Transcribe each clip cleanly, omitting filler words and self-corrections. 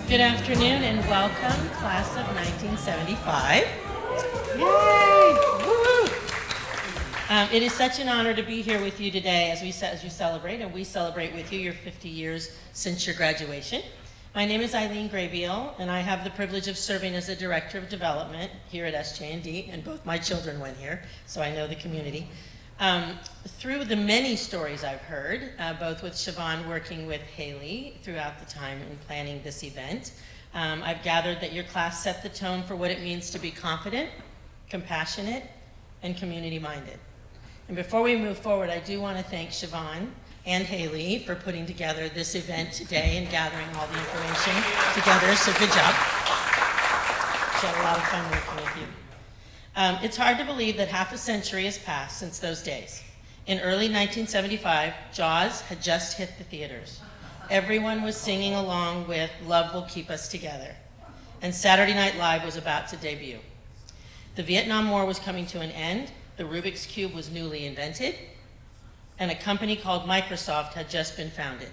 Good afternoon and welcome, class of 1975. Yay! Woo-hoo! It is such an honor to be here with you today as you celebrate, and we celebrate with you your 50 years since your graduation. My name is Eileen Graybeal, and I have the privilege of serving as the Director of Development here at SJ&D, and both my children went here, so I know the community. Through the many stories I've heard, both with Siobhan working with Haley throughout the time in planning this event, I've gathered that your class set the tone for what it means to be confident, compassionate, and community-minded. And before we move forward, I do want to thank Siobhan and Haley for putting together this event today and gathering all the information together, so good job. She had a lot of fun working with you. It's hard to believe that half a century has passed since those days. In early 1975, Jaws had just hit the theaters. Everyone was singing along with Love Will Keep Us Together. And Saturday Night Live was about to debut. The Vietnam War was coming to an end, the Rubik's Cube was newly invented, and a company called Microsoft had just been founded.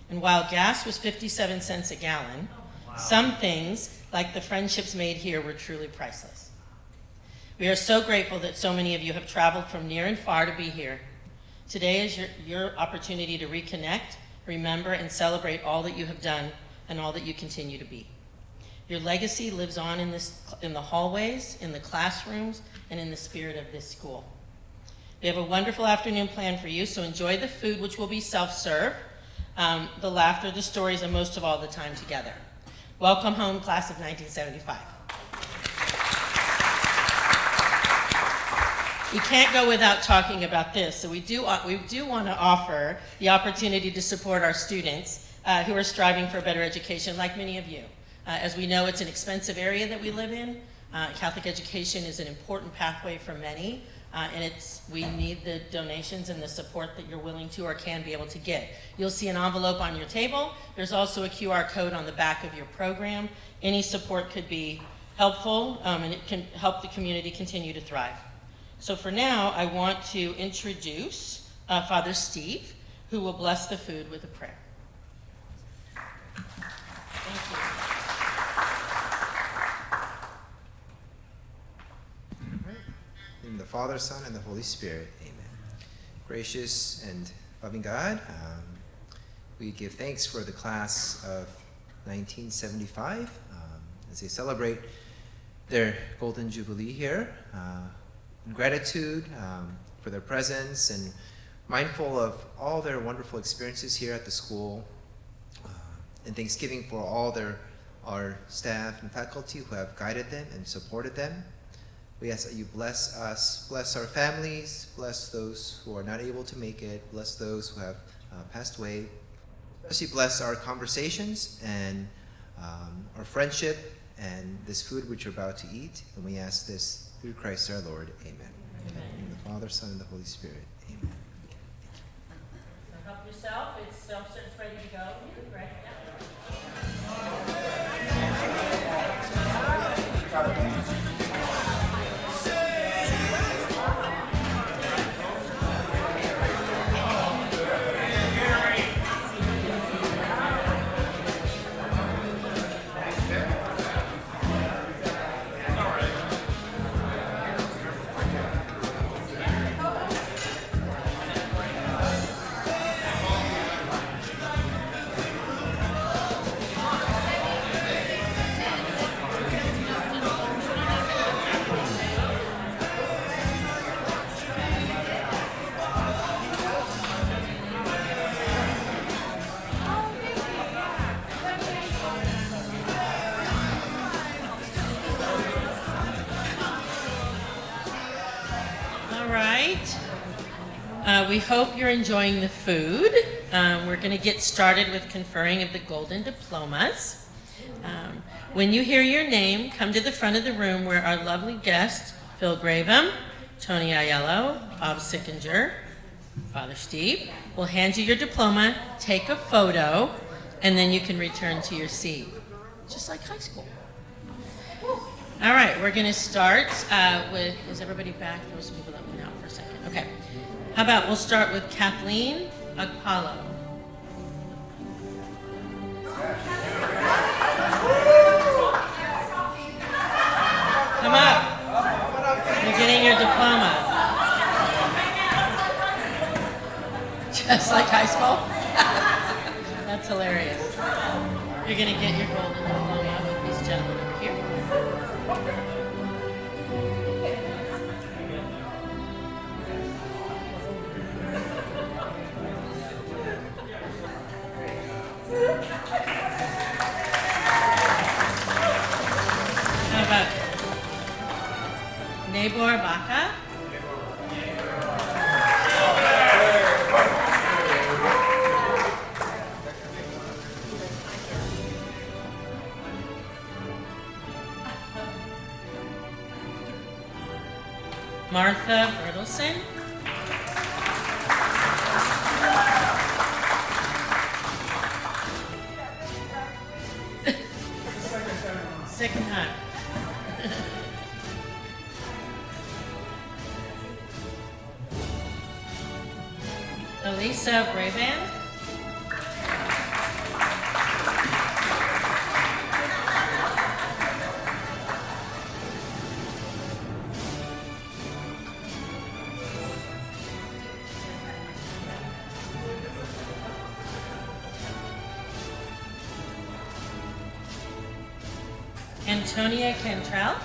And while gas was 57 cents a gallon, some things, like the friendships made here, were truly priceless. We are so grateful that so many of you have traveled from near and far to be here. Today is your opportunity to reconnect, remember, and celebrate all that you have done and all that you continue to be. Your legacy lives on in the hallways, in the classrooms, and in the spirit of this school. We have a wonderful afternoon planned for you, so enjoy the food, which will be self-serve, the laughter, the stories, and most of all, the time together. Welcome home, class of 1975. We can't go without talking about this, so we do want to offer the opportunity to support our students who are striving for a better education, like many of you. As we know, it's an expensive area that we live in. Catholic education is an important pathway for many, and we need the donations and the support that you're willing to or can be able to get. You'll see an envelope on your table. There's also a QR code on the back of your program. Any support could be helpful, and it can help the community continue to thrive. So for now, I want to introduce Father Steve, who will bless the food with a prayer. Thank you. In the Father, Son, and the Holy Spirit, amen. Gracious and loving God, we give thanks for the class of 1975 as they celebrate their Golden Jubilee here. In gratitude for their presence and mindful of all their wonderful experiences here at the school, and thanksgiving for all our staff and faculty who have guided them and supported them. We ask that you bless us, bless our families, bless those who are not able to make it, bless those who have passed away. Especially bless our conversations and our friendship and this food which you're about to eat. And we ask this through Christ our Lord. Amen. Amen. In the Father, Son, and the Holy Spirit. Amen. So help yourself. It's self-serve, ready to go. You can grab it. All right. We hope you're enjoying the food. We're going to get started with conferring of the golden diplomas. When you hear your name, come to the front of the room where our lovely guests, Phil Graveham, Tony Aiello, Bob Sickinger, Father Steve, will hand you your diploma, take a photo, and then you can return to your seat, just like high school. All right, we're going to start with, is everybody back? There were some people that went out for a second. Okay. How about we'll start with Kathleen Agpalo. Come up. You're getting your diploma. Just like high school? That's hilarious. You're going to get your golden diploma with these gentlemen over here. How about Nabor Baca? Martha Bertelsen. Second time. Elisa Braband. Antonia Cantrell.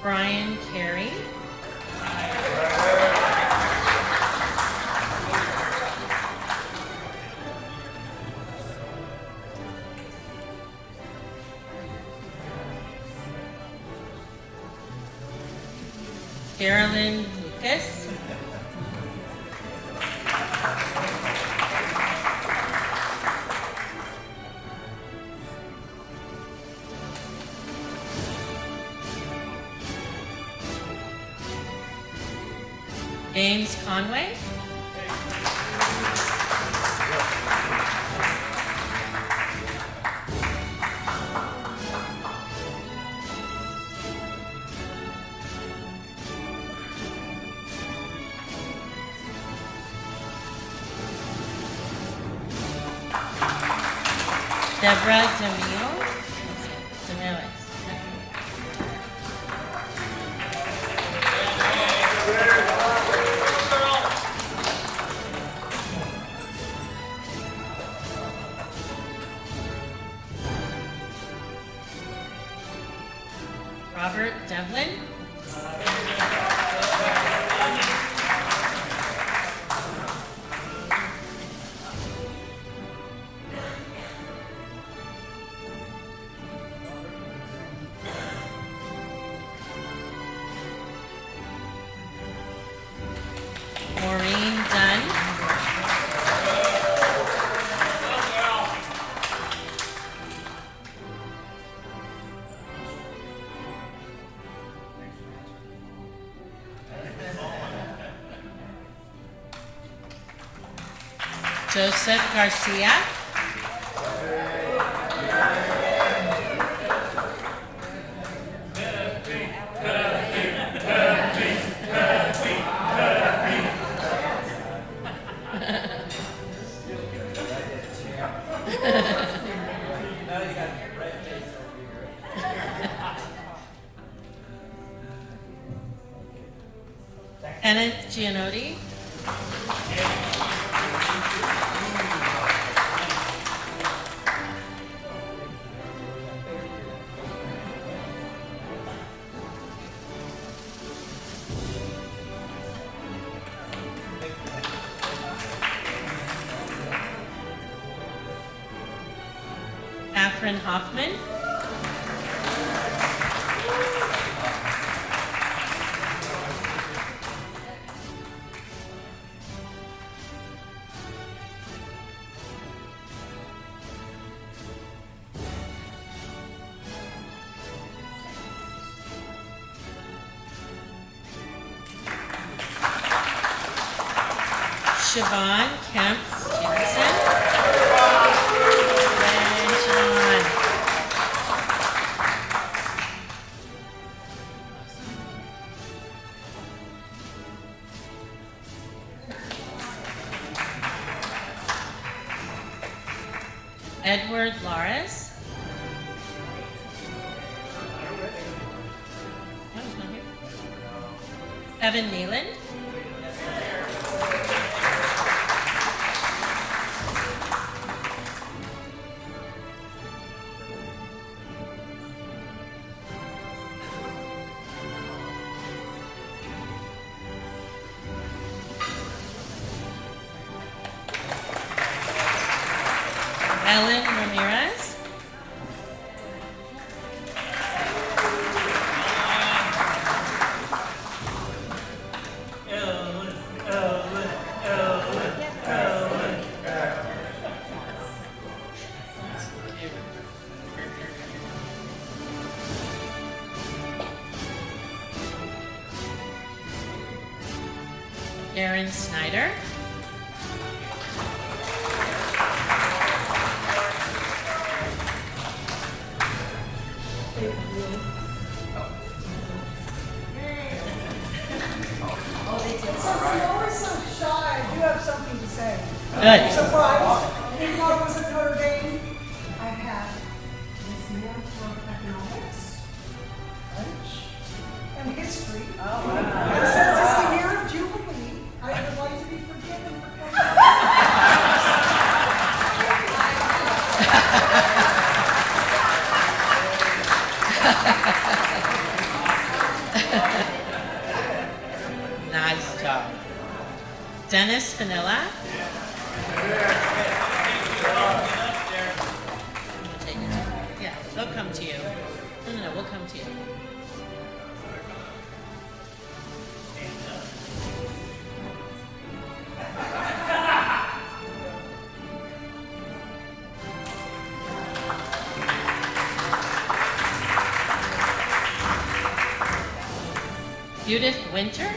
Brian Carey. Carolyn Lucas. James Conway. Deborah Demiles. Robert Devlin. Maureen Dunn. Joseph Garcia. Kenneth Gianotti. Catherine Hoffman. Siobhan Kemp Stevenson. Yay, Siobhan. Edward Lares. Oh, he's not here. Evan Neeland. Ellen Ramirez. Aaron Snyder. You're always so shy. I do have something to say. Good. Surprised. Even though I was at Notre Dame, I had this man from economics, French, and history. Oh, wow. And since it's the year of Jubilee, I would like to be forgiven for coming. Nice job. Dennis Vanilla. Yeah, they'll come to you. No, we'll come to you. Judith Winter.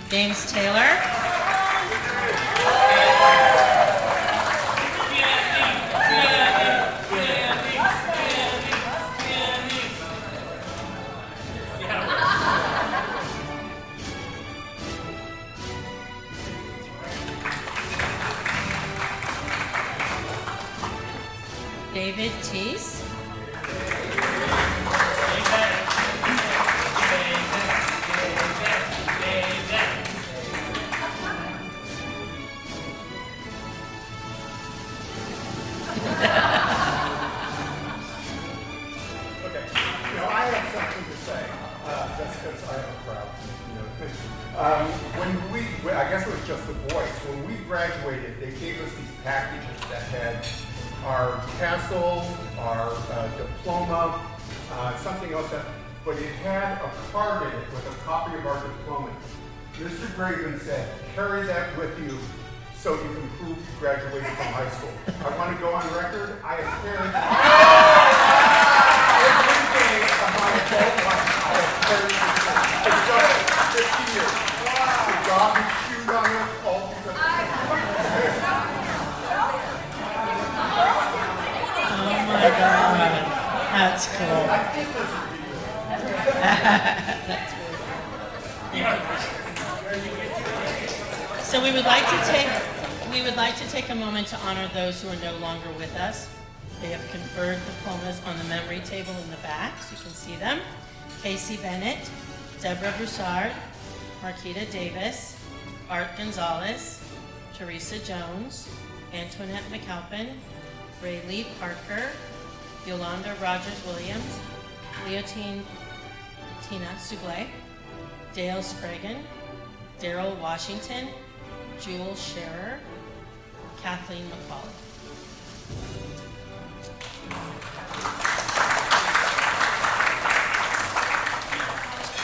James Taylor. David Teese. Okay, I have something to say, just because I am proud, I guess it was just the voice, when we graduated, they gave us these packages that had our tassel, our diploma, something else, but it had a card in it with a copy of our diploma. Mr. Graven said, carry that with you so you can prove you graduated from high school. I want to go on record, I have carried every day of my adult life, I have carried this thing. It's done 50 years. The dog is chewed on it, all these other things. Oh my God, that's cool. I think this would be good. That's good. So we would like to take a moment to honor those who are no longer with us. They have conferred diplomas on the memory table in the back, so you can see them. Casey Bennett, Deborah Broussard, Marquita Davis, Art Gonzalez, Teresa Jones, Antoinette McAlpin, Raylee Parker, Yolanda Rogers-Williams, Leotine Tina Soublé, Dale Spragan, Daryl Washington, Jewel Scherer, Kathleen McCauley.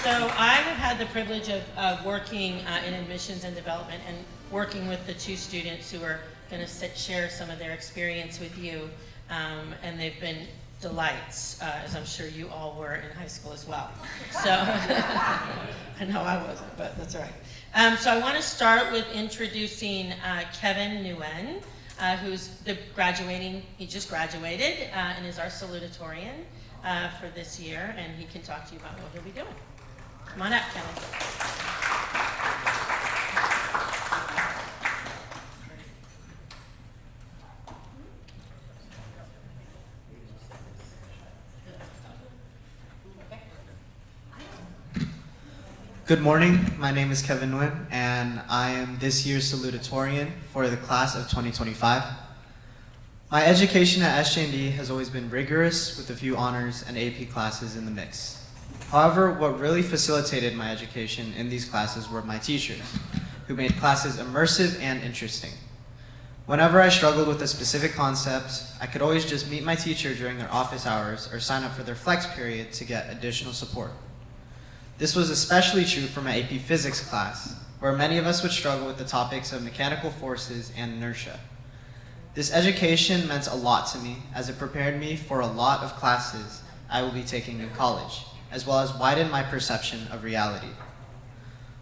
So I have had the privilege of working in admissions and development and working with the two students who are going to share some of their experience with you, and they've been delights, as I'm sure you all were in high school as well. So I know I wasn't, but that's all right. So I want to start with introducing Kevin Nguyen, who's he just graduated and is our salutatorian for this year, and he can talk to you about what he'll be doing. Come on up, Kevin. Good morning, my name is Kevin Nguyen, and I am this year's salutatorian for the class of 2025. My education at SJD has always been rigorous with a few honors and AP classes in the mix. However, what really facilitated my education in these classes were my teachers, who made classes immersive and interesting. Whenever I struggled with a specific concept, I could always just meet my teacher during their office hours or sign up for their flex period to get additional support. This was especially true for my AP physics class, where many of us would struggle with the topics of mechanical forces and inertia. This education meant a lot to me as it prepared me for a lot of classes I will be taking in college, as well as widened my perception of reality.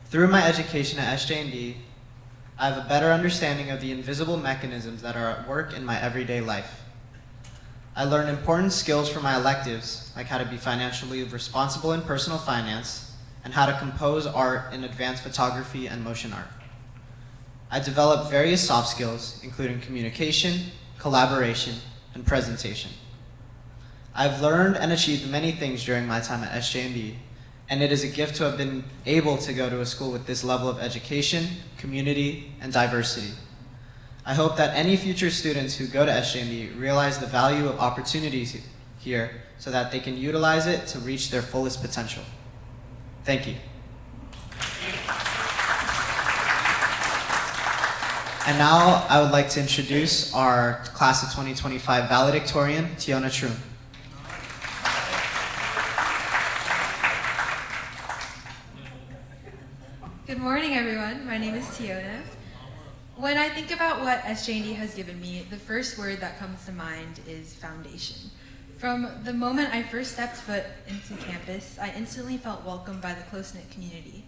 Through my education at SJD, I have a better understanding of the invisible mechanisms that are at work in my everyday life. I learned important skills from my electives, like how to be financially responsible in personal finance, and how to compose art in advanced photography and motion art. I developed various soft skills, including communication, collaboration, and presentation. I've learned and achieved many things during my time at SJD, and it is a gift to have been able to go to a school with this level of education, community, and diversity. I hope that any future students who go to SJD realize the value of opportunities here so that they can utilize it to reach their fullest potential. Thank you. And now I would like to introduce our class of 2025 valedictorian, Tiona Troon. Good morning, everyone. My name is Tiona. When I think about what SJD has given me, the first word that comes to mind is foundation. From the moment I first stepped foot into campus, I instantly felt welcomed by the close-knit community.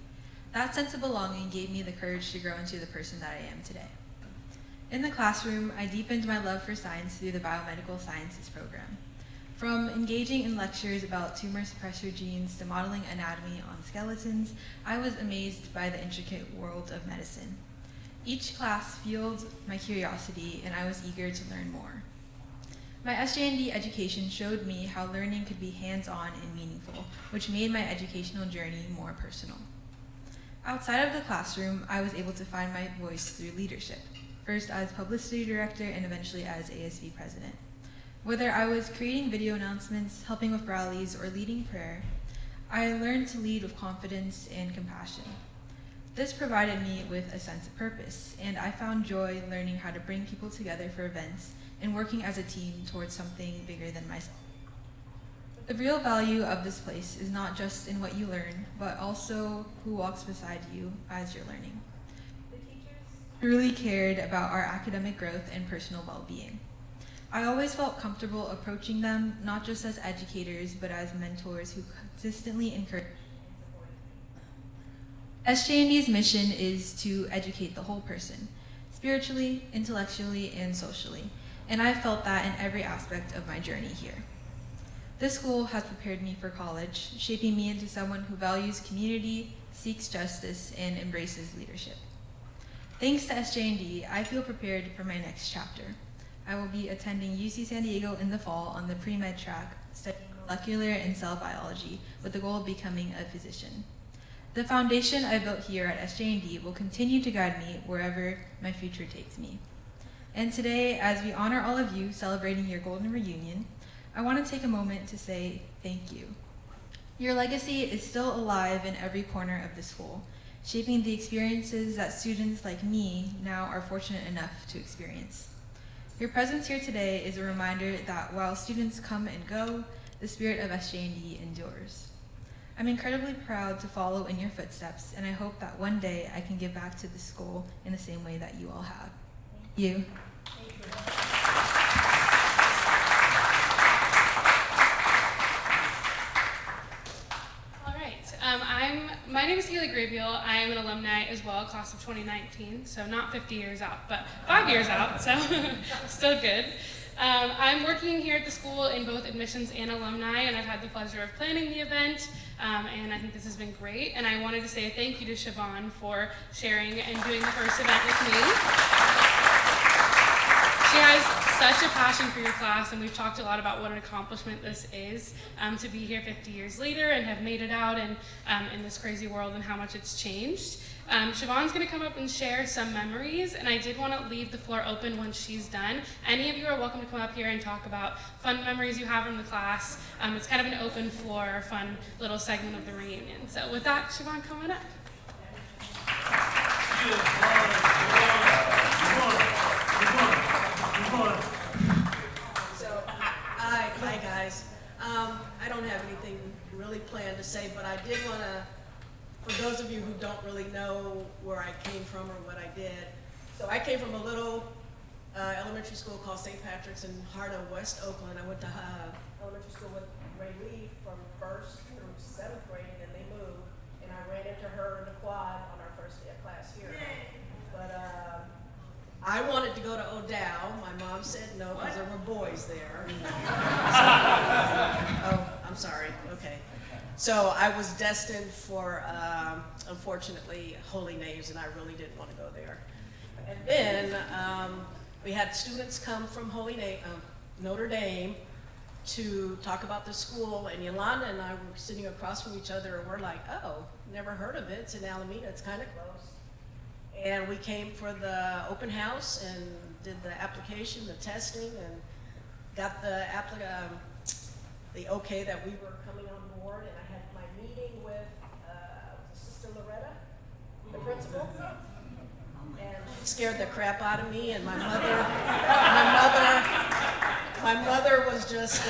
That sense of belonging gave me the courage to grow into the person that I am today. In the classroom, I deepened my love for science through the biomedical sciences program. From engaging in lectures about tumor suppressor genes to modeling anatomy on skeletons, I was amazed by the intricate world of medicine. Each class fueled my curiosity, and I was eager to learn more. My SJD education showed me how learning could be hands-on and meaningful, which made my educational journey more personal. Outside of the classroom, I was able to find my voice through leadership, first as publicity director and eventually as ASB president. Whether I was creating video announcements, helping with rallies, or leading prayer, I learned to lead with confidence and compassion. This provided me with a sense of purpose, and I found joy learning how to bring people together for events and working as a team towards something bigger than myself. The real value of this place is not just in what you learn, but also who walks beside you as you're learning. The teachers truly cared about our academic growth and personal well-being. I always felt comfortable approaching them, not just as educators, but as mentors who consistently encouraged me. SJND's mission is to educate the whole person, spiritually, intellectually, and socially, and I felt that in every aspect of my journey here. This school has prepared me for college, shaping me into someone who values community, seeks justice, and embraces leadership. Thanks to SJND, I feel prepared for my next chapter. I will be attending UC San Diego in the fall on the pre-med track, studying molecular and cell biology with the goal of becoming a physician. The foundation I built here at SJD will continue to guide me wherever my future takes me. And today, as we honor all of you celebrating your golden reunion, I want to take a moment to say thank you. Your legacy is still alive in every corner of the school, shaping the experiences that students like me now are fortunate enough to experience. Your presence here today is a reminder that while students come and go, the spirit of SJD endures. I'm incredibly proud to follow in your footsteps, and I hope that one day I can give back to the school in the same way that you all have. Thank you. All right. My name is Haley Grabiel. I am an alumni as well, class of 2019, so not 50 years out, but 5 years out, so still good. I'm working here at the school in both admissions and alumni, and I've had the pleasure of planning the event, and I think this has been great. And I wanted to say thank you to Siobhan for sharing and doing the first event with me. She has such a passion for your class, and we've talked a lot about what an accomplishment this is to be here 50 years later and have made it out in this crazy world and how much it's changed. Siobhan's going to come up and share some memories, and I did want to leave the floor open once she's done. Any of you are welcome to come up here and talk about fun memories you have from the class. It's kind of an open floor, fun little segment of the reunion. So with that, Siobhan, come on up. So, hi guys. I don't have anything really planned to say, but I did want to, for those of you who don't really know where I came from or what I did. So I came from a little elementary school called St. Patrick's in heart of West Oakland. I went to elementary school with Ray Lee from 1st through 7th grade, and then they moved, and I ran into her in the quad on our first day of class here. But I wanted to go to O'Dowd. My mom said no because there were boys there. Oh, I'm sorry. Okay. So I was destined for, unfortunately, Holy Names, and I really didn't want to go there. And then we had students come from Notre Dame to talk about the school, and Yolanda and I were sitting across from each other, and we're like, oh, never heard of it. It's in Alameda. It's kind of close. And we came for the open house and did the application, the testing, and got the okay that we were coming on board. And I had my meeting with Sister Loretta, the principal, and she scared the crap out of me. And my mother was just,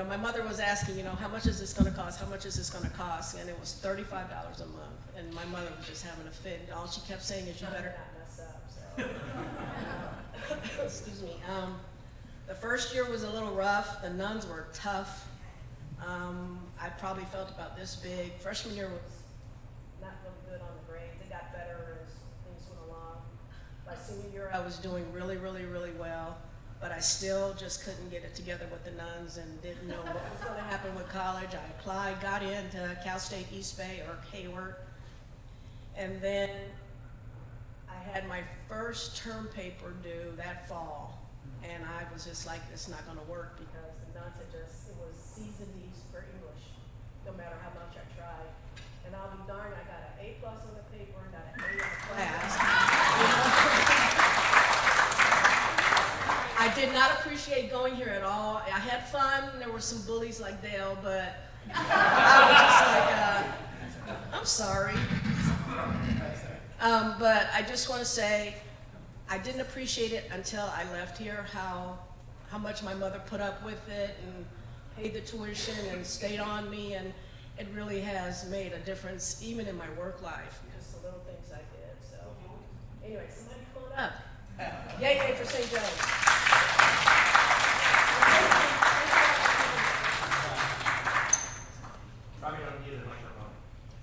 my mother was asking, how much is this going to cost? How much is this going to cost? And it was $35 a month. And my mother was just having a fit. And all she kept saying is, you better not mess up. So, excuse me. The first year was a little rough. The nuns were tough. I probably felt about this big. Freshman year was not really good on the grades. It got better as things went along. By senior year, I was doing really, really, really well. But I still just couldn't get it together with the nuns and didn't know what was going to happen with college. I applied, got into Cal State East Bay or Hayward. And then I had my first term paper due that fall. And I was just like, it's not going to work because the nuns it was C's and D's for English, no matter how much I tried. And I'll be darned, I got an A+ on the paper and got an A in the class. I did not appreciate going here at all. I had fun. There were some bullies like Dale, but I was just like, I'm sorry. But I just want to say, I didn't appreciate it until I left here, how much my mother put up with it and paid the tuition and stayed on me, and it really has made a difference even in my work life, just the little things I did. So anyway, somebody pull it up. Yay, yay for St. Joe's. Probably don't need a microphone.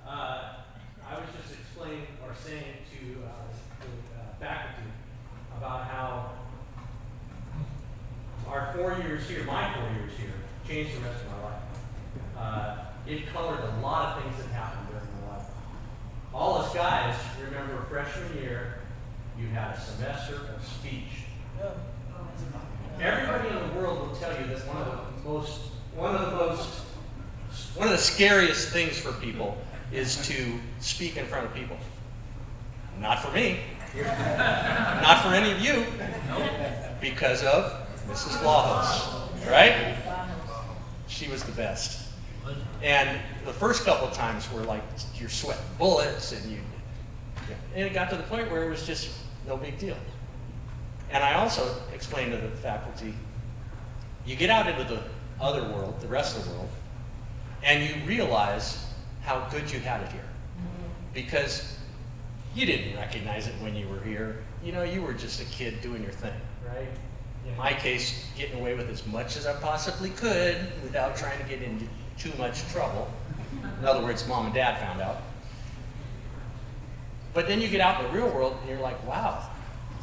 I was just explaining or saying to the faculty about how our 4 years here, my 4 years here, changed the rest of my life. It colored a lot of things that happened during my life. All us guys remember freshman year, you had a semester of speech Everybody in the world will tell you that one of the scariest things for people is to speak in front of people. Not for me. Not for any of you. Because of Mrs. Vlahos, right? She was the best. And the first couple of times were like you're sweating bullets, and it got to the point where it was just no big deal. And I also explained to the faculty, you get out into the other world, the rest of the world, and you realize how good you had it here. Because you didn't recognize it when you were here. You know, you were just a kid doing your thing, right? In my case, getting away with as much as I possibly could without trying to get into too much trouble. In other words, mom and dad found out. But then you get out in the real world and you're like, wow,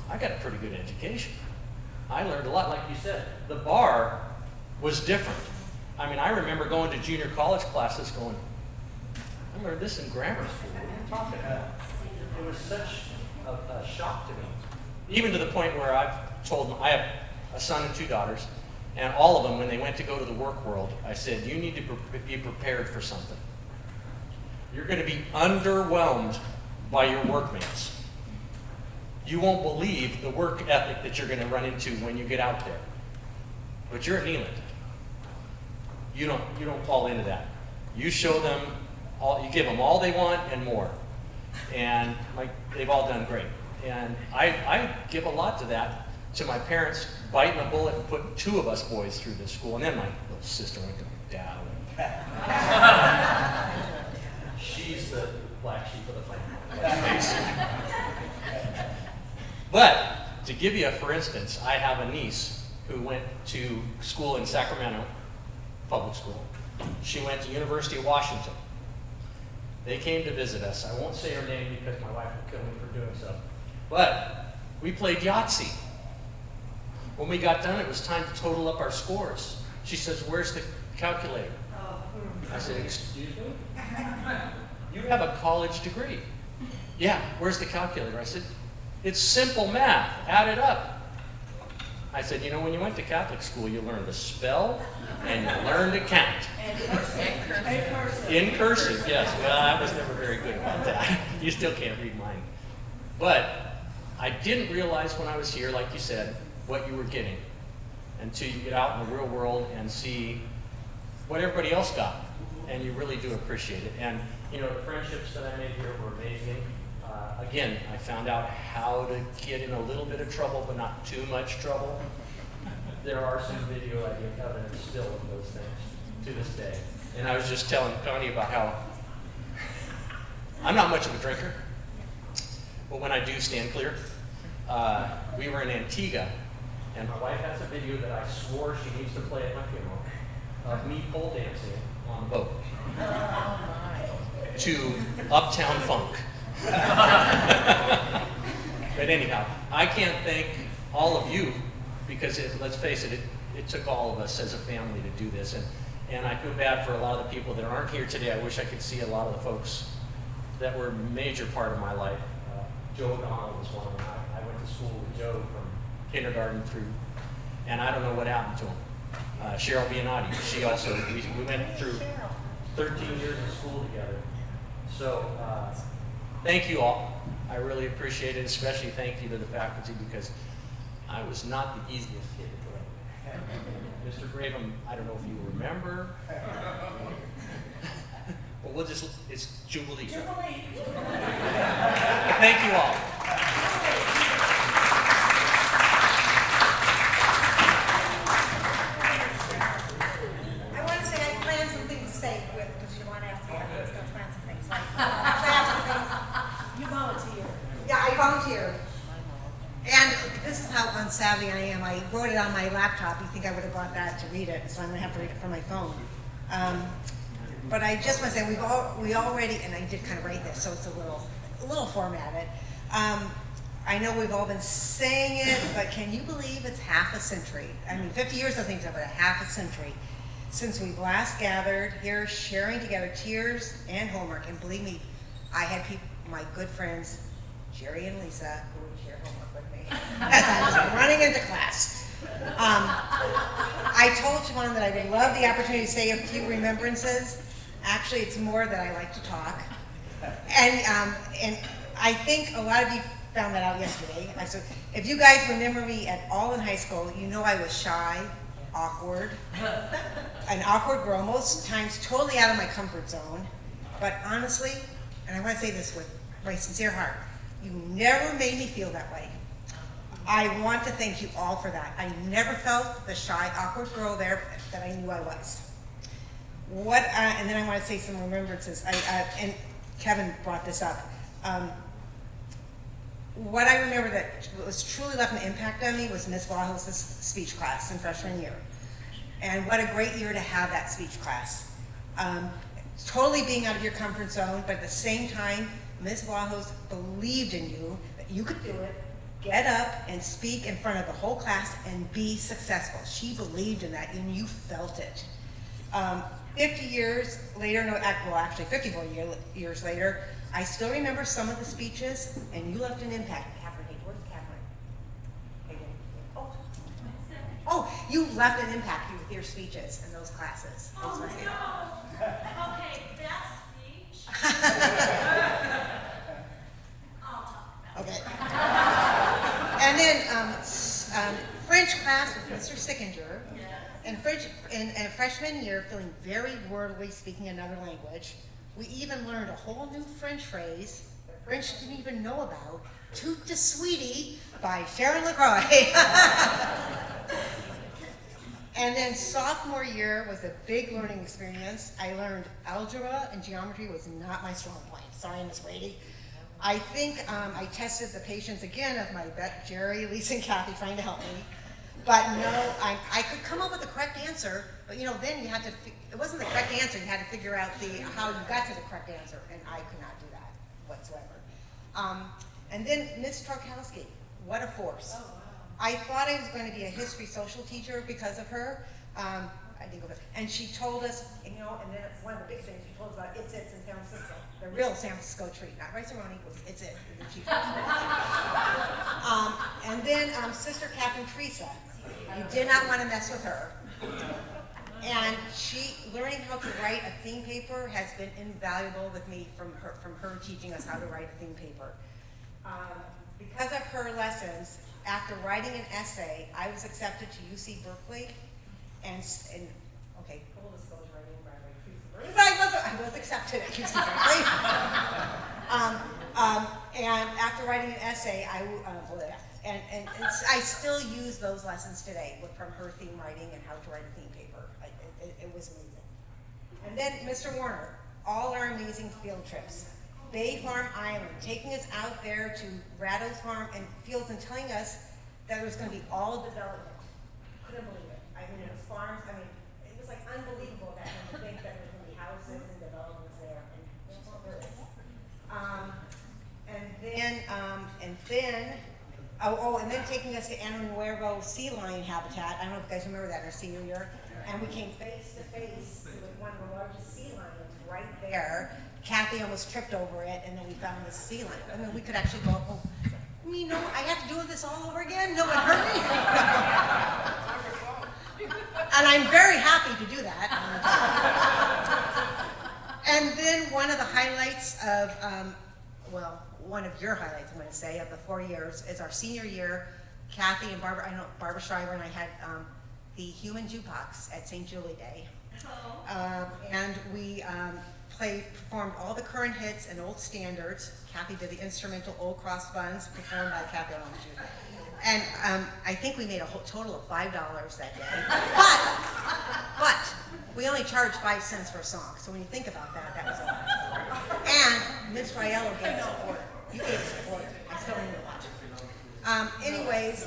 I got a pretty good education. I learned a lot, like you said. The bar was different. I mean, I remember going to junior college classes going, I learned this in grammar school. What are you talking about? It was such a shock to me. Even to the point where I've told them, I have a son and 2 daughters, and all of them, when they went to go to the work world, I said, you need to be prepared for something. You're going to be underwhelmed by your workmates. You won't believe the work ethic that you're going to run into when you get out there. But you're at Neeland. You don't fall into that. You show them all, you give them all they want and more. And they've all done great. And I give a lot to that, to my parents biting a bullet and putting 2 of us boys through this school. And then my little sister went to my dad. She's the black sheep of the family. But to give you for instance, I have a niece who went to school in Sacramento, public school. She went to University of Washington. They came to visit us. I won't say her name because my wife would kill me for doing so. But we played Yahtzee. When we got done, it was time to total up our scores. She says, where's the calculator? I said, excuse me? You have a college degree. Yeah, where's the calculator? I said, it's simple math. Add it up. I said, you know, when you went to Catholic school, you learned to spell and you learned to count. In cursive, yes. Well, I was never very good about that. You still can't read mine. But I didn't realize when I was here, like you said, what you were getting until you get out in the real world and see what everybody else got. And you really do appreciate it. And, you know, the friendships that I made here were amazing. Again, I found out how to get in a little bit of trouble, but not too much trouble. There are some video evidence still of those things to this day. And I was just telling Connie about how I'm not much of a drinker, but when I do stand clear, we were in Antigua, and my wife has a video that I swore she needs to play at my funeral of me pole dancing on the boat to Uptown Funk. But anyhow, I can't thank all of you because let's face it, it took all of us as a family to do this. And I feel bad for a lot of the people that aren't here today. I wish I could see a lot of the folks that were a major part of my life. Joe O'Donnell was one of them. I went to school with Joe from kindergarten through, and I don't know what happened to him. Cheryl Bianati, she also, we went through 13 years of school together. So thank you all. I really appreciate it, especially thank you to the faculty because I was not the easiest kid to play. Mr. Graham, I don't know if you remember. But we'll just, it's Jubilee. Jubilee. Thank you all. I want to say I planned some things to say with, because you want to ask me, I was going to plan some things. Like, some things. You volunteer. Yeah, I volunteer. And this is how unsavvy I am. I wrote it on my laptop. You think I would have brought that to read it, so I'm going to have to read it from my phone. But I just want to say we already, and I did kind of write this, so it's a little formatted. I know we've all been saying it, but can you believe it's half a century? I mean, 50 years doesn't seem so, but a half a century since we've last gathered here, sharing together tears and homework. And believe me, I had people, my good friends, Jerry and Lisa, who would share homework with me as I was running into class. I told Siobhan that I would love the opportunity to say a few remembrances. Actually, it's more that I like to talk. And I think a lot of you found that out yesterday. So if you guys remember me at all in high school, you know I was shy, awkward, an awkward girl, most times totally out of my comfort zone. But honestly, and I want to say this with my sincere heart, you never made me feel that way. I want to thank you all for that. I never felt the shy, awkward girl there that I knew I was. And then I want to say some remembrances. And Kevin brought this up. What I remember that was truly left an impact on me was Miss Wahos' speech class in freshman year. And what a great year to have that speech class. Totally being out of your comfort zone, but at the same time, Miss Wahos believed in you, that you could do it, get up and speak in front of the whole class and be successful. She believed in that and you felt it. 50 years later, well actually 54 years later, I still remember some of the speeches and you left an impact. Catherine, where's Catherine? Oh, you left an impact with your speeches in those classes. Oh no! Okay, that speech. Okay. And then French class with Mr. Sickinger. And French in freshman year, feeling very worldly, speaking another language. We even learned a whole new French phrase that French didn't even know about, "Toot de sweetie" by Sharon LaCroix. And then sophomore year was a big learning experience. I learned algebra and geometry was not my strong point. Sorry, Miss Brady. I think I tested the patience again of my Jerry, Lisa, and Kathy trying to help me. But no, I could come up with the correct answer, but then you had to, it wasn't the correct answer, you had to figure out how you got to the correct answer, and I could not do that whatsoever. And then Miss Tarkowski, what a force. Oh, wow. I thought I was going to be a history social teacher because of her. I think of it. And she told us, and then one of the big things she told us about It's in San Francisco, the real San Francisco treat, not Rice-A-Roni, It's It. And then Sister Catherine Teresa, you did not want to mess with her. And learning how to write a theme paper has been invaluable with me from her teaching us how to write a theme paper. Because of her lessons, after writing an essay, I was accepted to UC Berkeley, and okay, full disclosure, I didn't graduate UC Berkeley, but I was accepted at UC Berkeley. And after writing an essay, I still use those lessons today from her theme writing and how to write a theme paper. It was amazing. And then Mr. Warner, all our amazing field trips. Bay Farm Island, taking us out there to Ratto's Farm and fields and telling us that it was going to be all development. Couldn't believe it. I mean, it was farms. I mean, it was like unbelievable that to think that there was going to be houses and developments there. And that's all there is. And then taking us to Ano Nuevo sea lion habitat. I don't know if you guys remember that in our senior year. And we came face to face with one of the largest sea lions right there. Kathy almost tripped over it, and then we found the sea lion. I mean, we could actually go, I have to do this all over again? No one hurt me? And I'm very happy to do that. And then one of the highlights of, one of your highlights, I'm going to say, of the 4 years is our senior year. Kathy and Barbara Schreiber and I had the human jukebox at St. Julie Day. And we performed all the current hits and old standards. Kathy did the instrumental Old Cross Buns, performed by Kathy Alonso. And I think we made a total of $5 that day. But we only charged 5 cents for a song. So when you think about that, that was a lot. And Ms. Riello gave us a quarter. You gave us a quarter. I still remember that. Anyways,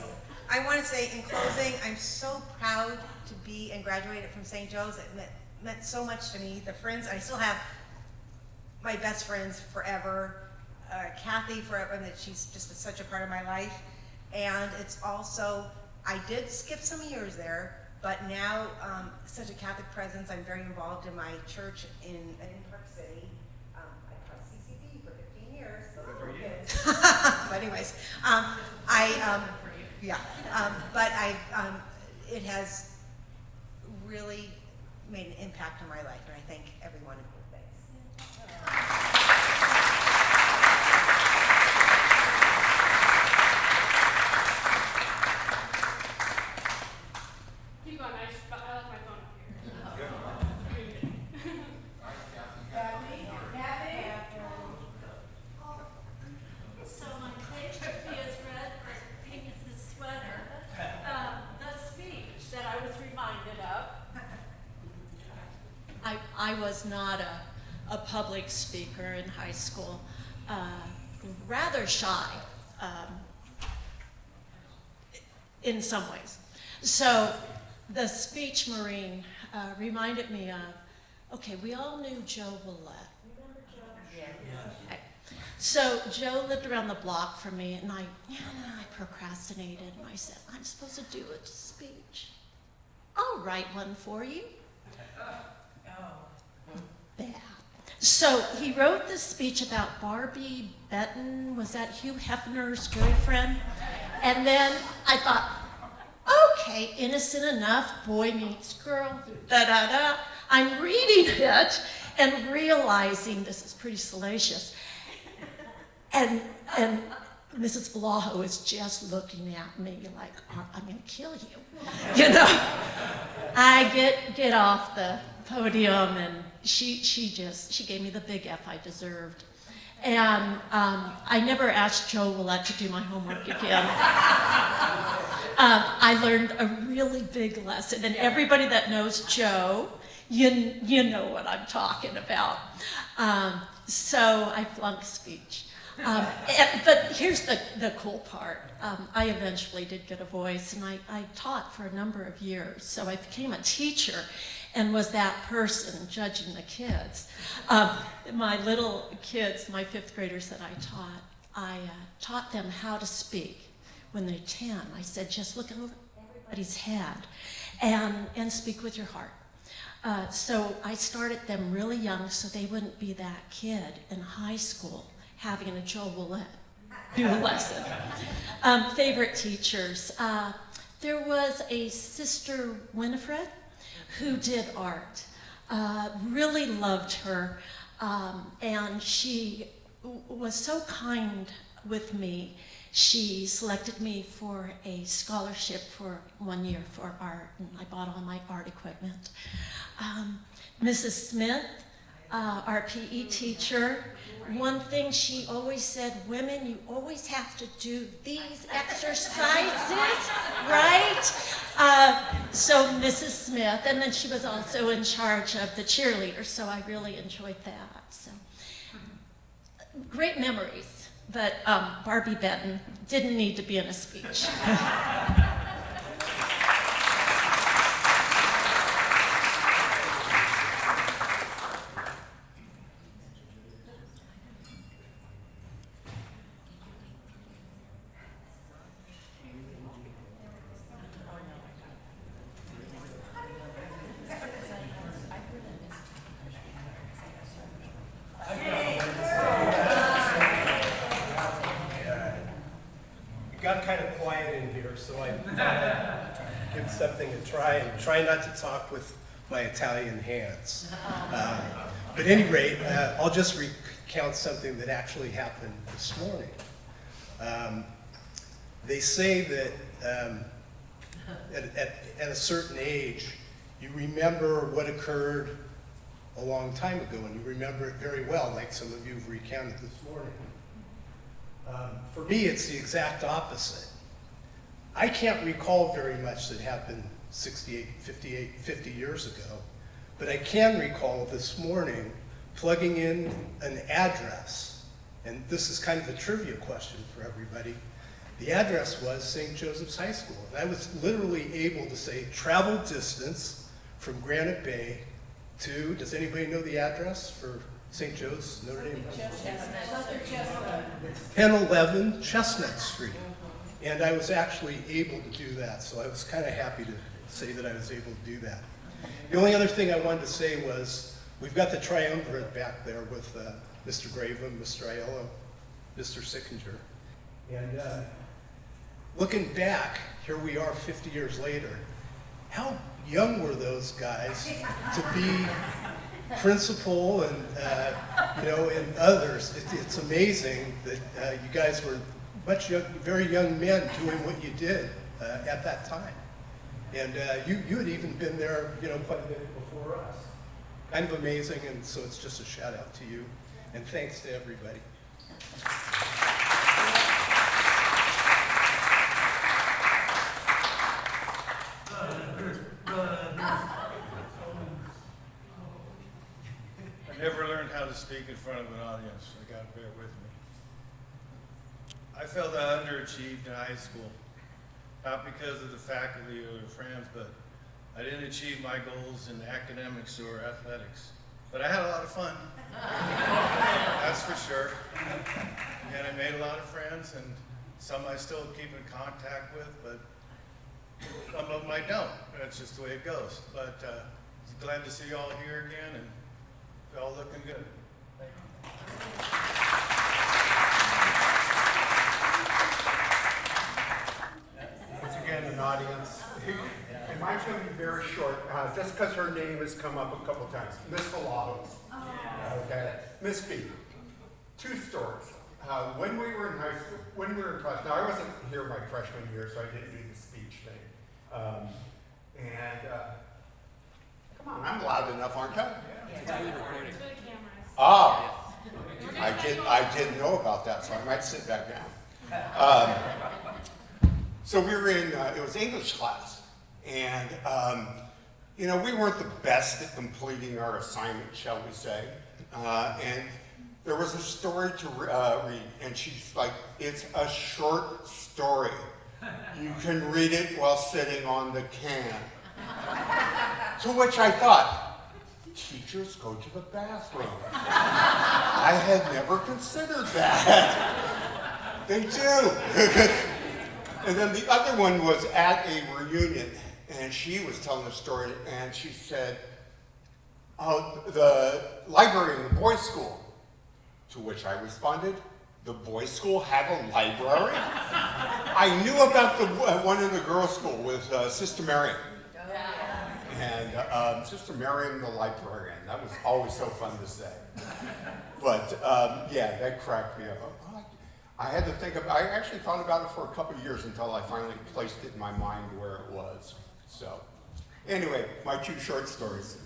I want to say in closing, I'm so proud to be and graduated from St. Joe's. It meant so much to me. The friends, I still have my best friends forever. Kathy forever, and that she's just such a part of my life. And it's also, I did skip some years there, but now such a Catholic presence. I'm very involved in my church in Park City. I taught CCD for 15 years. So But anyways, it has really made an impact on my life, and I thank everyone in the thanks. Keep going, I left my phone up here. So my pastry is red, pink is the sweater. The speech that I was reminded of. I was not a public speaker in high school, rather shy in some ways. So the speech Maureen reminded me of, okay, we all knew Joe Willett. Remember Joe? Yeah. Okay. So Joe lived around the block from me, and I procrastinated, and I said, I'm supposed to do a speech. I'll write one for you. Bad. So he wrote this speech about Barbie Benton, was that Hugh Hefner's girlfriend? And then I thought, okay, innocent enough, boy meets girl, da-da-da. I'm reading it and realizing this is pretty salacious. And Mrs. Vlaho is just looking at me like, I'm gonna kill you. You know? I get off the podium, and she gave me the big F I deserved. And I never asked Joe Willett to do my homework again. I learned a really big lesson, and everybody that knows Joe, you know what I'm talking about. So I flunked speech. But here's the cool part. I eventually did get a voice, and I taught for a number of years. So I became a teacher and was that person judging the kids. My little kids, my fifth graders that I taught them how to speak when they're 10. I said, just look over everybody's head and speak with your heart. So I started them really young so they wouldn't be that kid in high school having a Joe Willett do a lesson. Favorite teachers. There was a Sister Winifred who did art. Really loved her, and she was so kind with me. She selected me for a scholarship for 1 year for art, and I bought all my art equipment. Mrs. Smith, our PE teacher, one thing she always said, women, you always have to do these exercises, right? So Mrs. Smith, and then she was also in charge of the cheerleaders, so I really enjoyed that. So great memories, but Barbie Benton didn't need to be in a speech. So I thought I'd give something a try and try not to talk with my Italian hands. But at any rate, I'll just recount something that actually happened this morning. They say that at a certain age, you remember what occurred a long time ago, and you remember it very well, like some of you have recounted this morning. For me, it's the exact opposite. I can't recall very much that happened 50 years ago, but I can recall this morning plugging in an address, and this is kind of a trivia question for everybody. The address was St. Joseph's High School, and I was literally able to say travel distance from Granite Bay to, does anybody know the address for St. Joe's, Notre Dame? 1011 Chestnut Street. And I was actually able to do that, so I was kind of happy to say that I was able to do that. The only other thing I wanted to say was, we've got the triumvirate back there with Mr. Graven, Mr. Aiello, Mr. Sickinger. And looking back, here we are 50 years later. How young were those guys to be principal and, and others? It's amazing that you guys were very young men doing what you did at that time. And you had even been there, quite a bit before us. Kind of amazing, and so it's just a shout out to you. And thanks to everybody. I never learned how to speak in front of an audience, so you gotta bear with me. I felt I underachieved in high school, not because of the faculty or the friends, but I didn't achieve my goals in academics or athletics. But I had a lot of fun, that's for sure. And I made a lot of friends, and some I still keep in contact with, but some of them I don't. That's just the way it goes. But glad to see you all here again, and you're all looking good. Thank you. Once again, an audience. And mine's going to be very short, just because her name has come up a couple times. Miss Villalobos. Okay. Miss B. Two stories. When we were in high school, when we were in class, now I wasn't here my freshman year, so I didn't do the speech thing. Come on, I'm loud enough, aren't I? Ah, I didn't know about that, so I might sit back down. So we were in, it was English class, and we weren't the best at completing our assignment, shall we say. And there was a story to read, and she's like, it's a short story. You can read it while sitting on the can. To which I thought, teachers go to the bathroom. I had never considered that. They do. And then the other one was at a reunion, and she was telling the story, and she said, oh, the library in the boys' school. To which I responded, the boys' school have a library? I knew about the one in the girls' school with Sister Marion. And Sister Marion, the librarian. That was always so fun to say. But yeah, that cracked me up. I had to think about, I actually thought about it for a couple of years until I finally placed it in my mind where it was. So anyway, my two short stories.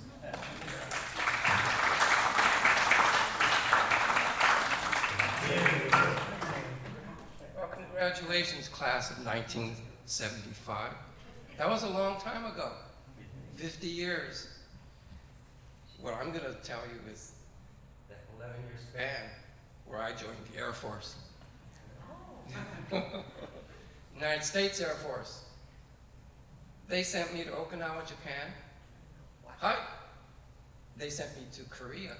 Well, congratulations, class of 1975. That was a long time ago, 50 years. What I'm going to tell you is that 11-year span where I joined the Air Force. United States Air Force. They sent me to Okinawa, Japan. Hi. They sent me to Korea.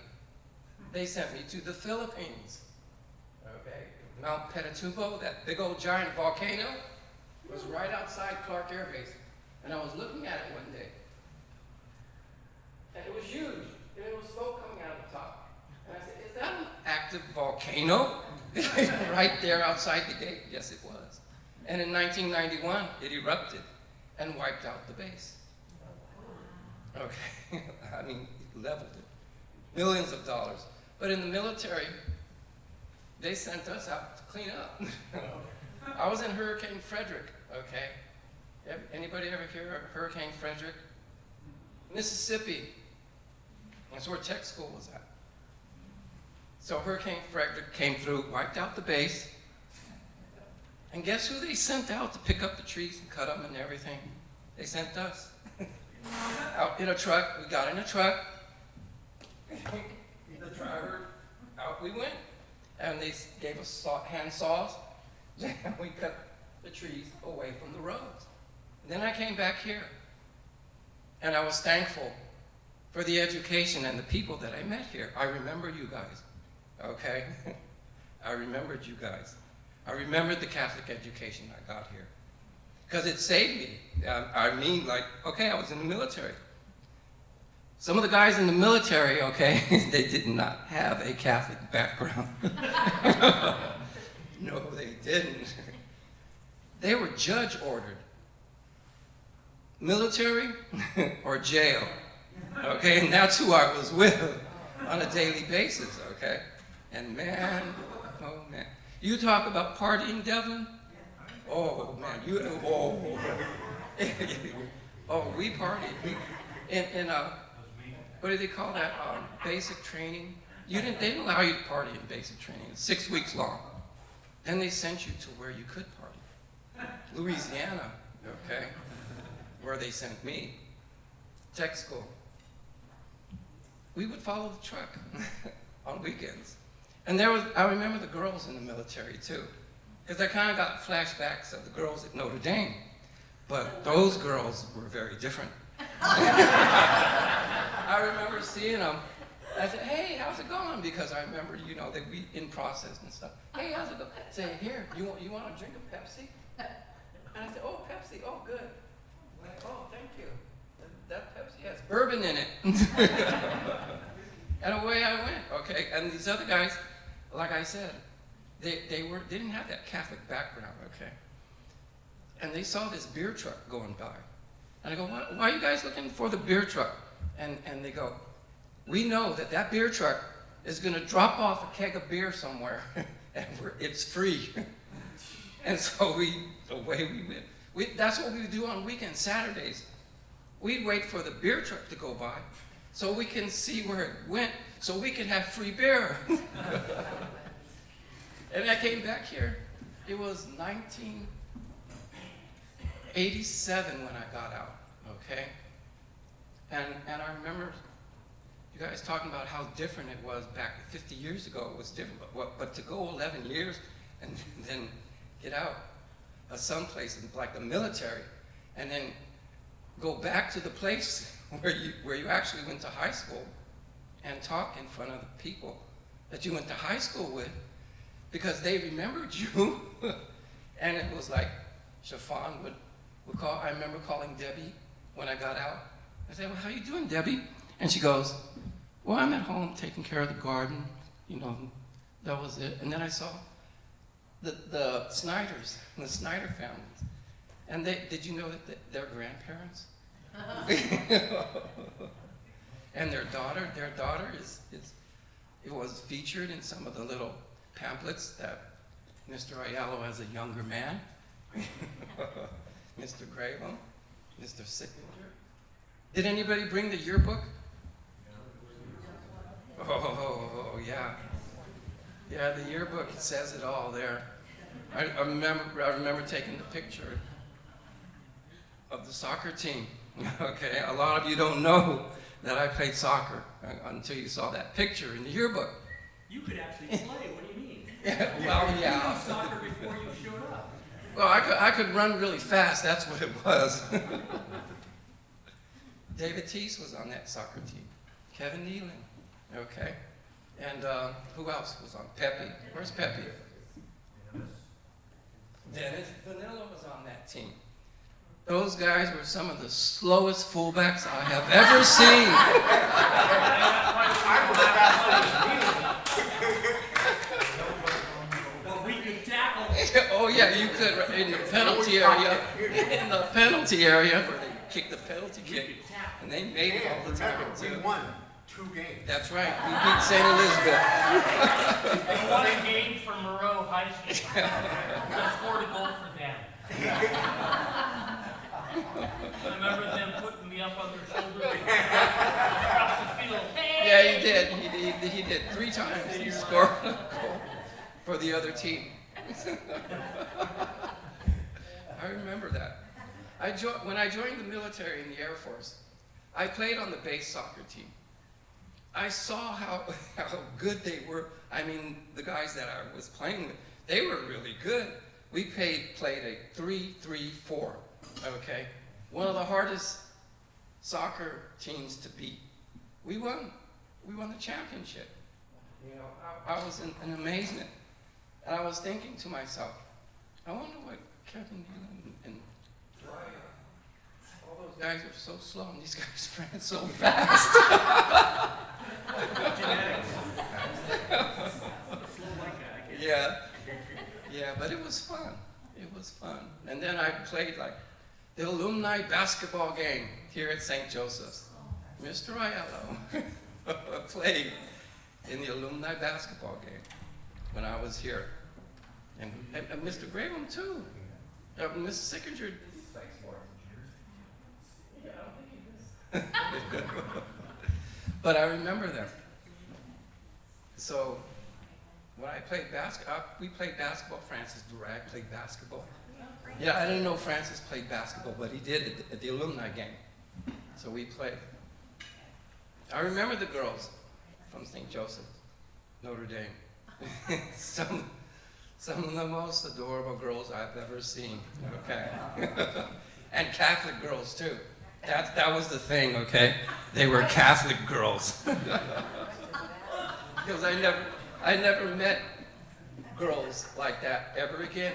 They sent me to the Philippines. Okay, Mount Pinatubo, that big old giant volcano, was right outside Clark Air Base. And I was looking at it one day. And it was huge. And there was smoke coming out of the top. And I said, is that an active volcano? Right there outside the gate. Yes, it was. And in 1991, it erupted and wiped out the base. Okay, I mean, it leveled it. Millions of dollars. But in the military, they sent us out to clean up. I was in Hurricane Frederick, okay? Anybody ever hear of Hurricane Frederick? Mississippi. That's where tech school was at. So Hurricane Frederick came through, wiped out the base, and guess who they sent out to pick up the trees and cut them and everything? They sent us. Out in a truck, we got in a truck, the driver, out we went. And they gave us hand saws, and we cut the trees away from the roads. Then I came back here, and I was thankful for the education and the people that I met here. I remember you guys, okay? I remembered you guys. I remembered the Catholic education I got here, because it saved me. I mean, like, okay, I was in the military. Some of the guys in the military, okay, they did not have a Catholic background. No, they didn't. They were judge ordered. Military or jail. Okay, and that's who I was with on a daily basis, okay? And man, oh man. You talk about partying, Devlin? Oh man, oh, we partied. In what do they call that? Basic training. They didn't allow you to party in basic training. It's 6 weeks long. Then they sent you to where you could party. Louisiana, okay, where they sent me. Tech school. We would follow the truck on weekends. And I remember the girls in the military too, because I kind of got flashbacks of the girls at Notre Dame. But those girls were very different. I remember seeing them. I said, hey, how's it going? Because I remember, they'd be in process and stuff. Hey, how's it going? Say, here, you want to drink a Pepsi? And I said, oh, Pepsi, oh, good. I'm like, oh, thank you. That Pepsi has bourbon in it. And away I went, okay? And these other guys, like I said, they didn't have that Catholic background, okay? And they saw this beer truck going by. And I go, why are you guys looking for the beer truck? And they go, we know that beer truck is going to drop off a keg of beer somewhere, and it's free. And so away we went. That's what we would do on weekends, Saturdays. We'd wait for the beer truck to go by so we can see where it went, so we could have free beer. And I came back here. It was 1987 when I got out, okay? And I remember you guys talking about how different it was back 50 years ago. It was different, but to go 11 years and then get out of someplace like the military, and then go back to the place where you actually went to high school and talk in front of the people that you went to high school with, because they remembered you. And it was like Chiffon would call. I remember calling Debbie when I got out. I said, well, how you doing, Debbie? And she goes, well, I'm at home taking care of the garden. That was it. And then I saw the Snyders, the Snyder families. And did you know that they're grandparents? And their daughter it was featured in some of the little pamphlets that Mr. Ayalo as a younger man, Mr. Graham, Mr. Sickinger. Did anybody bring the yearbook? Oh, yeah. Yeah, the yearbook, it says it all there. I remember taking the picture of the soccer team. Okay, a lot of you don't know that I played soccer until you saw that picture in the yearbook. You could actually play, what do you mean? Well, yeah. You played soccer before you showed up. Well, I could run really fast, that's what it was. David Teese was on that soccer team. Kevin Nealon, okay. And who else was on? Pepe. Where's Pepe? Dennis Vanilla was on that team. Those guys were some of the slowest fullbacks I have ever seen. Well, we could tackle. Oh yeah, you could in the penalty area. In the penalty area where they kicked the penalty kick, and they made it all the time. We won 2 games. That's right. We beat St. Elizabeth. They won a game for Moreau High School. We scored a goal for them. I remember them putting me up on their shoulder across the field. Hey! Yeah, he did. He did 3 times. He scored a goal for the other team. I remember that. When I joined the military in the Air Force, I played on the base soccer team. I saw how good they were. I mean, the guys that I was playing with, they were really good. We played a 3-3-4. Okay, one of the hardest soccer teams to beat. We won the championship. I was in amazement, and I was thinking to myself, I wonder what Kevin Nealon and Dwyer, all those guys are so slow, and these guys ran so fast. Yeah. Yeah, but it was fun. It was fun. And then I played like the alumni basketball game here at St. Joseph's. Mr. Aiello played in the alumni basketball game when I was here. And Mr. Graham too. Mrs. Sickinger. But I remember them. So when I played basketball, we played basketball. Francis Durag played basketball. Yeah, I didn't know Francis played basketball, but he did at the alumni game. So we played. I remember the girls from St. Joseph, Notre Dame. some of the most adorable girls I've ever seen. Okay, and Catholic girls too. That was the thing. Okay, they were Catholic girls. Because I never met girls like that ever again.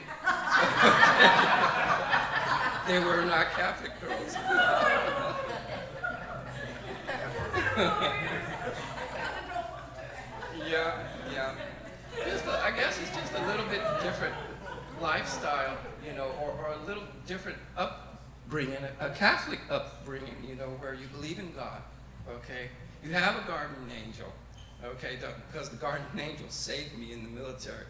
They were not Catholic girls. Yeah. I guess it's just a little bit different lifestyle, you know, or a little different upbringing, a Catholic upbringing, you know, where you believe in God, okay? You have a guardian angel, okay, because the guardian angel saved me in the military.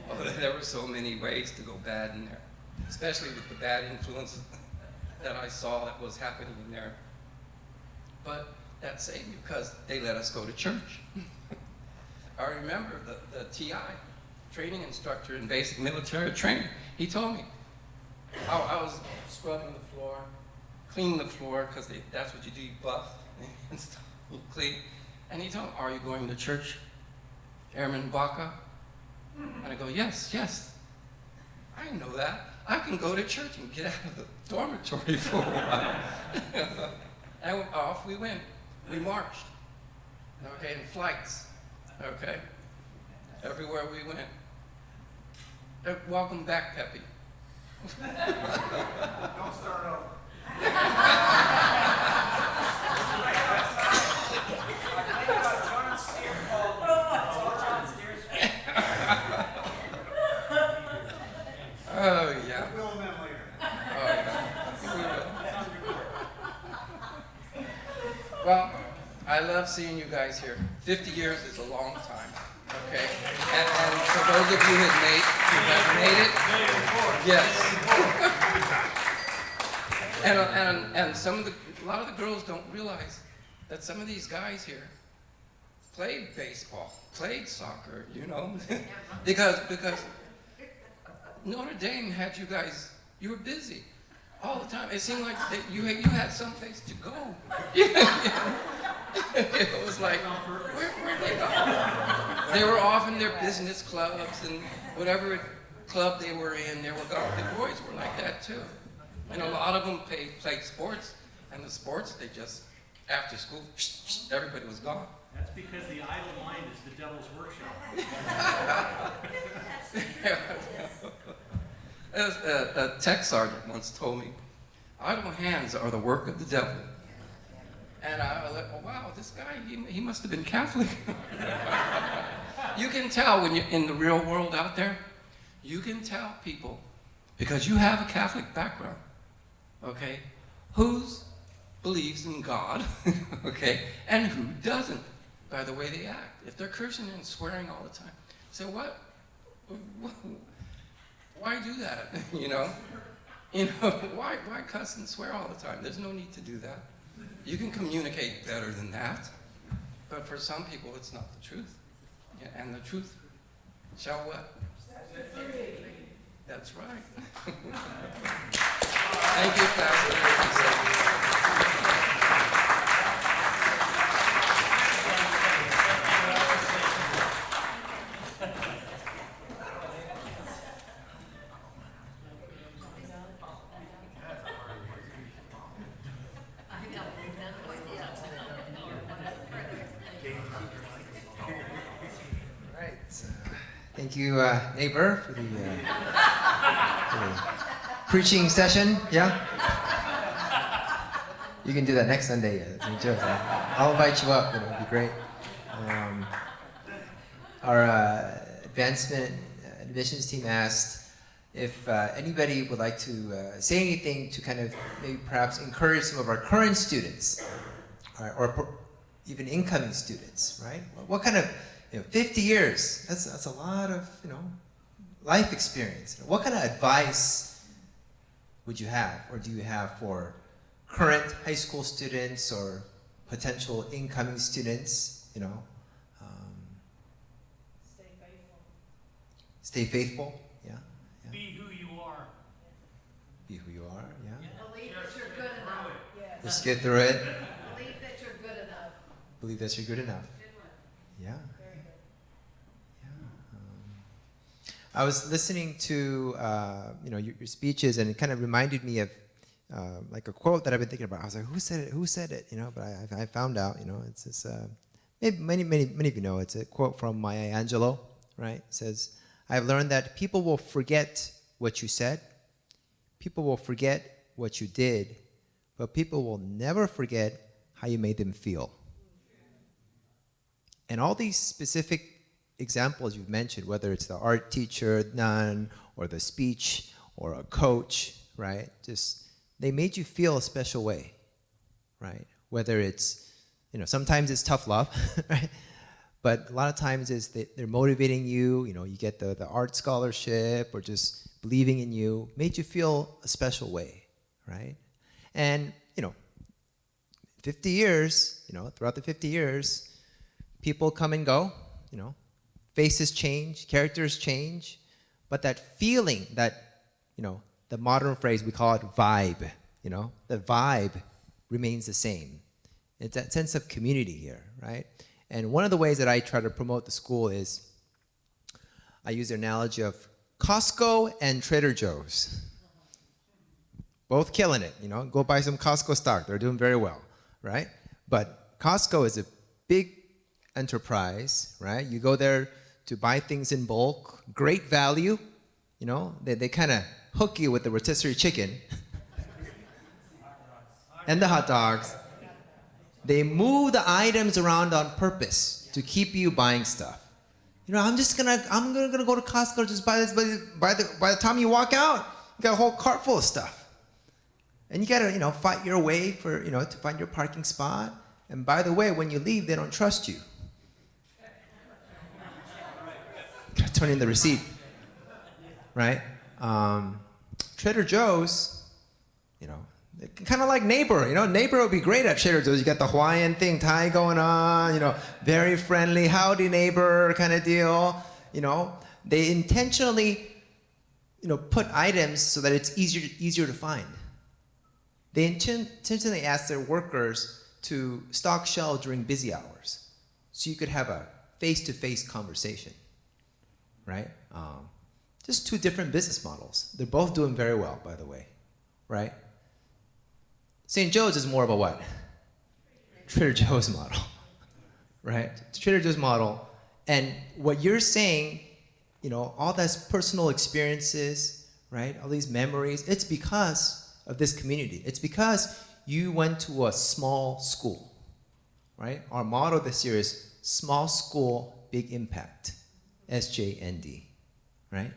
Oh, there were so many ways to go bad in there, especially with the bad influence that I saw that was happening in there. But that saved me because they let us go to church. I remember the TI, training instructor in basic military training. He told me, I was scrubbing the floor, cleaning the floor, because that's what you do, you buff and stuff, you clean. And he told me, are you going to church, Airman Baca? And I go, yes. I didn't know that. I can go to church and get out of the dormitory for a while. And off we went. We marched, okay, in flights, okay, everywhere we went. Welcome back, Peppy. Don't start over. Oh, yeah. We'll film them later. Oh, yeah. Well, I love seeing you guys here. 50 years is a long time, okay? And for those of you who have made it, yes. And a lot of the girls don't realize that some of these guys here played baseball, played soccer, you know? because Notre Dame had you guys, you were busy all the time. It seemed like that you had someplace to go. It was like, where'd they go? They were off in their business clubs and whatever club they were in, they were gone. The boys were like that too. And a lot of them played sports, and the sports, they just, after school, everybody was gone. That's because the idle mind is the devil's workshop. A tech sergeant once told me, idle hands are the work of the devil. And I was like, oh, wow, this guy, he must have been Catholic. You can tell when you're in the real world out there, you can tell people, because you have a Catholic background, okay, who's believes in God, okay, and who doesn't, by the way they act. If they're cursing and swearing all the time, so what? Why do that? You know, why cuss and swear all the time? There's no need to do that. You can communicate better than that, but for some people, it's not the truth. Yeah, and the truth shall what? That's right. Thank you, Pastor. Thank you, neighbor, for the preaching session. Yeah? You can do that next Sunday. I'll invite you up. It'll be great. Our admissions team asked if anybody would like to say anything to kind of maybe perhaps encourage some of our current students, or even incoming students, right? What kind of, 50 years, that's a lot of, life experience. What kind of advice would you have, or do you have for current high school students or potential incoming students, Stay faithful, yeah. Be who you are. Be who you are, yeah. Believe that you're good enough. Yes. Just get through it. Believe that you're good enough. Believe that you're good enough. Good one. Yeah. I was listening to your speeches, and it kind of reminded me of like a quote that I've been thinking about. I was like, who said it? Who said it? But I found out. It's this. Maybe many of you know. It's a quote from Maya Angelou, right? It says, "I've learned that people will forget what you said, people will forget what you did, but people will never forget how you made them feel." And all these specific examples you've mentioned, whether it's the art teacher, nun, or the speech, or a coach, right? Just, they made you feel a special way, right? Whether it's, sometimes it's tough love, right? But a lot of times they're motivating you, you get the art scholarship, or just believing in you, made you feel a special way, right? And, 50 years, throughout the 50 years, people come and go, faces change, characters change, but that feeling, that, the modern phrase, we call it vibe, the vibe remains the same. It's that sense of community here, right? And one of the ways that I try to promote the school is, I use the analogy of Costco and Trader Joe's. Both killing it, go buy some Costco stock, they're doing very well, right? But Costco is a big enterprise, right? You go there to buy things in bulk, great value, they kind of hook you with the rotisserie chicken and the hot dogs. They move the items around on purpose to keep you buying stuff. I'm gonna go to Costco, just buy this, by the time you walk out, you got a whole cart full of stuff. And you gotta, fight your way for, to find your parking spot. And by the way, when you leave, they don't trust you. Turn in the receipt, right? Trader Joe's, kind of like Neighbor. Neighbor would be great at Trader Joe's. You got the Hawaiian thing, Thai going on, very friendly, howdy neighbor kind of deal. They intentionally, put items so that it's easier to find. They intentionally ask their workers to stock shelves during busy hours, so you could have a face-to-face conversation. Right? Just two different business models. They're both doing very well, by the way. Right? St. Joe's is more of a what? Trader Joe's model. Right? Trader Joe's model. And what you're saying, all those personal experiences, right? All these memories, it's because of this community. It's because you went to a small school. Right? Our motto this year is small school, big impact. SJND, right?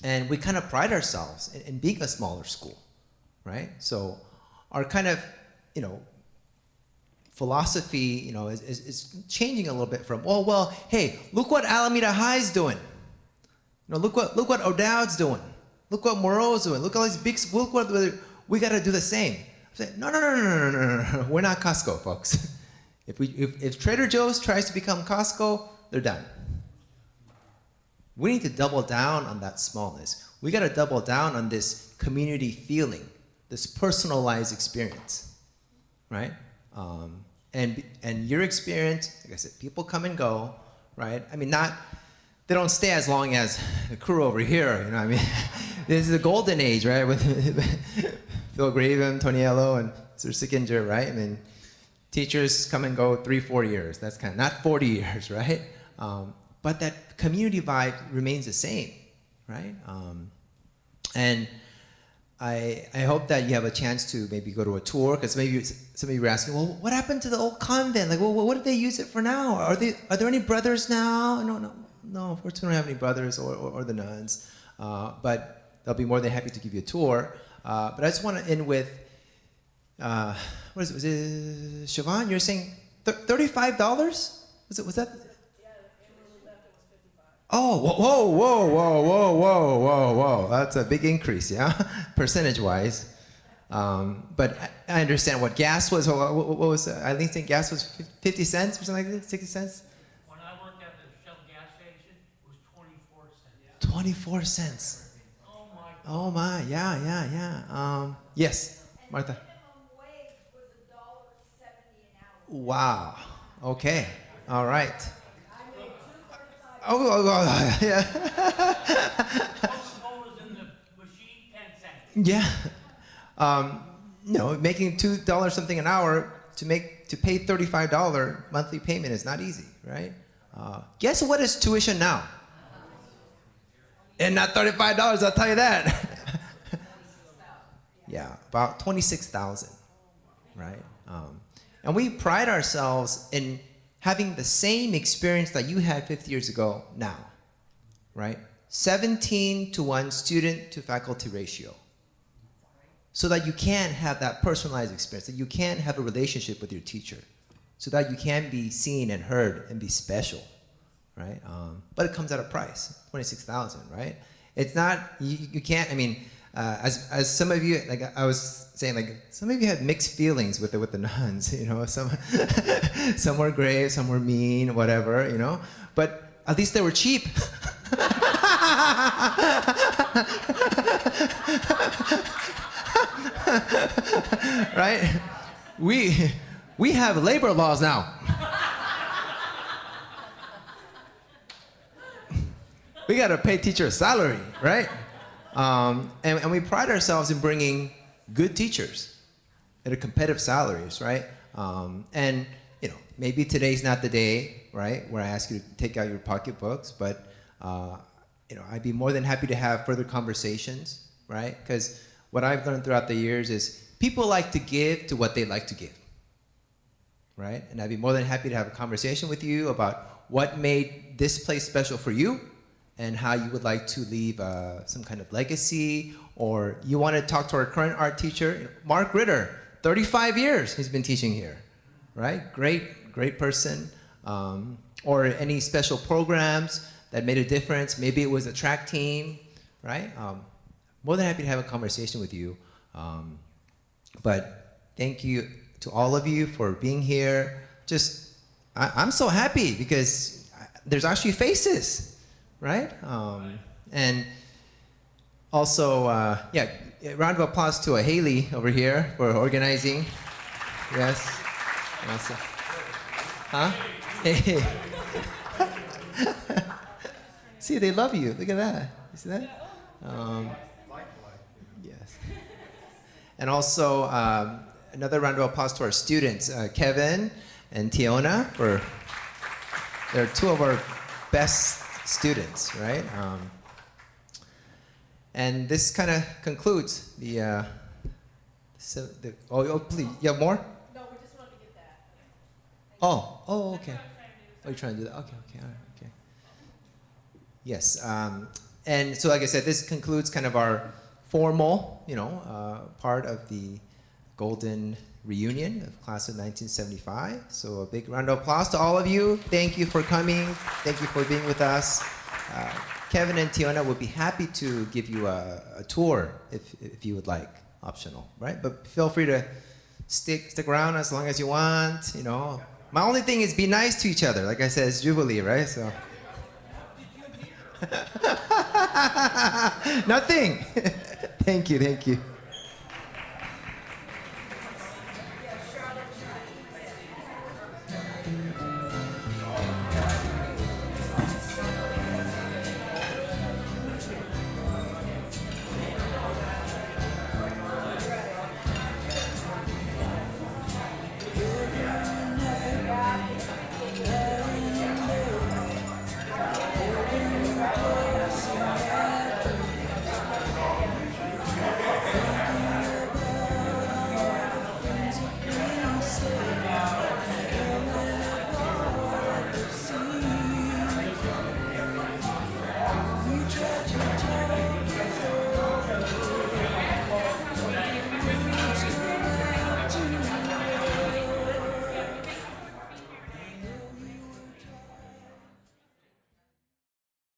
And we kind of pride ourselves in being a smaller school, right? So our kind of, philosophy, is changing a little bit from, well, hey, look what Alameda High's doing. Look what O'Dowd's doing. Look what Moreau's doing. Look at all these big, look what, we got to do the same. I say, no. We're not Costco, folks. If Trader Joe's tries to become Costco, they're done. We need to double down on that smallness. We got to double down on this community feeling, this personalized experience, right? And your experience, like I said, people come and go, right? I mean, they don't stay as long as the crew over here, This is a golden age, right? With Phil Graven, Toniello, and Sir Sickinger, right? Teachers come and go 3-4 years. That's kind of, not 40 years, right? But that community vibe remains the same, right? And I hope that you have a chance to maybe go to a tour, because maybe some of you were asking, well, what happened to the old convent? Like, well, what did they use it for now? Are there any brothers now? No, unfortunately, we don't have any brothers or the nuns. but they'll be more than happy to give you a tour. But I just want to end with, what is it? Was it Siobhan? You're saying $35? Was that? Oh, whoa. That's a big increase, yeah? Percentage-wise. But I understand what gas was. What was Eileen saying? Gas was 50 cents or something like that? 60 cents? When I worked at the Shell gas station, it was 24 cents. 24 cents. Oh my, yeah. Yes, Martha. Wow. Okay. All right. Oh, yeah. Yeah. Making $2 something an hour to pay $35 monthly payment is not easy, right? Guess what is tuition now? And not $35, I'll tell you that. Yeah, about $26,000, right? And we pride ourselves in having the same experience that you had 50 years ago now, right? 17-to-1 student to faculty ratio. So that you can have that personalized experience, that you can have a relationship with your teacher, so that you can be seen and heard and be special, right? But it comes at a price, $26,000, right? It's not, you can't, I mean, as some of you, like I was saying, like some of you had mixed feelings with the nuns, some were great, some were mean, whatever, but at least they were cheap. Right? We have labor laws now. We got to pay teachers a salary, right? And we pride ourselves in bringing good teachers at a competitive salaries, right? And maybe today's not the day, right, where I ask you to take out your pocketbooks, but I'd be more than happy to have further conversations, right? Because what I've learned throughout the years is people like to give to what they like to give, right? And I'd be more than happy to have a conversation with you about what made this place special for you and how you would like to leave some kind of legacy, or you want to talk to our current art teacher, Mark Ritter, 35 years he's been teaching here, right? Great person. Or any special programs that made a difference. Maybe it was a track team, right? More than happy to have a conversation with you. But thank you to all of you for being here. I'm so happy because there's actually faces, right? And also, a round of applause to Haley over here for organizing. Yes. Awesome. Huh? Hey. See, they love you. Look at that. You see that? Yes. And also, another round of applause to our students, Kevin and Tiona, they're two of our best students, right? And this kind of concludes the please, you have more? No, we just wanted to get that. Oh, okay. Oh, you're trying to do that? Okay, all right, okay. Yes, and so like I said, this concludes kind of our formal, part of the Golden Reunion of class of 1975. So a big round of applause to all of you. Thank you for coming. Thank you for being with us. Kevin and Tiona would be happy to give you a tour if you would like, optional, right? But feel free to stick around as long as you want, My only thing is be nice to each other. Like I said, it's Jubilee, right? So. Nothing. Thank you.